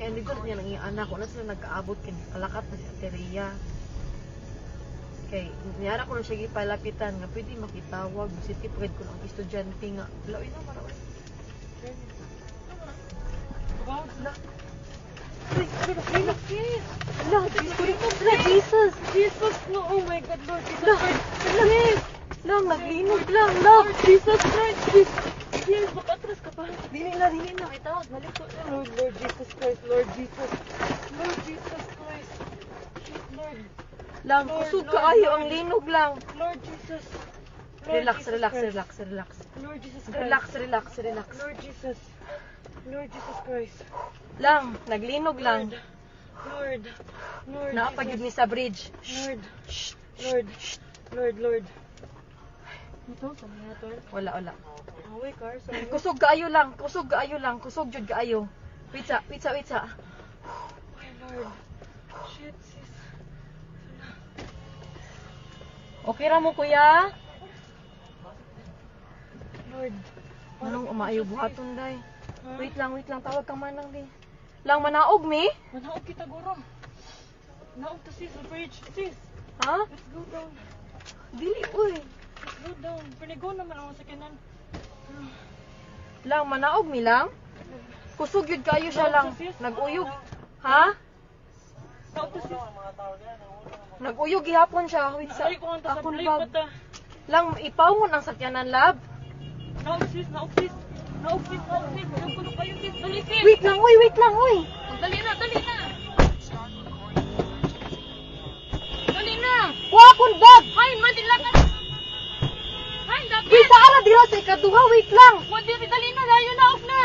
kaya dito niya nang iyang anak. Kung na sila nagkaabot, kalakat na si Ate Rhea. Kay, niyara ko na siya gipalapitan nga pwede makitawag. City pride ko ng estudyante nga. Lawin na, marawin. La. Uy, look, yes. La, Jesus. Jesus, no, oh my God, Lord Jesus La, Christ. yes. Lang, naglinog lang. La, Jesus Christ. Yes, makatras ka pa. Dili na. Itawag, naliko na. Lord Jesus Christ, Lord Jesus. Lord Jesus Christ. Lord. Lang, Lord, kusog Lord, kaayo Lord. ang linog lang. Lord Jesus. Lord Relax, Jesus relax, Christ. relax, relax. Lord Jesus Christ. Relax, relax, relax. Lord Jesus. Lord Jesus Christ. Lang, naglinog lang. Lord. Lord Naapagid mi Jesus. sa bridge. Lord. Lord. Ito, sabi na to. Wala. Away car, sorry. Kusog kaayo lang. Kusog jud kaayo. Wait sa. My Lord. Shit, sis. Okay ra mo kuya? Lord. Anong umaayo buhaton day? Ha? Wait lang, tawag kang manang di. Lang manaog mi? Manaog kita, guro. Naog to sis, the bridge. Sis, Ha? let's go down. Dili uy. Let's go down. Panigo naman ako sa kanan. Lang manaog mi lang. Kusog yun kayo siya lang. Naguyog. Ha? Naog to sis. Naguyog gihapon siya. Wait sa. Ay, kung ang tasab, Akong ay, bag. bata. Lang ipawon ang sakyanan lab. Naog sis. Naog sis. Ayun ko na kayo sis. Dali sis. Wait lang uy. Dali na. Dali na. Wa akong bag. Hay, madilakan. Hay, dapat. Wait sa ara dira sa ikaduha. Wait lang. Dali na, layo na, off na.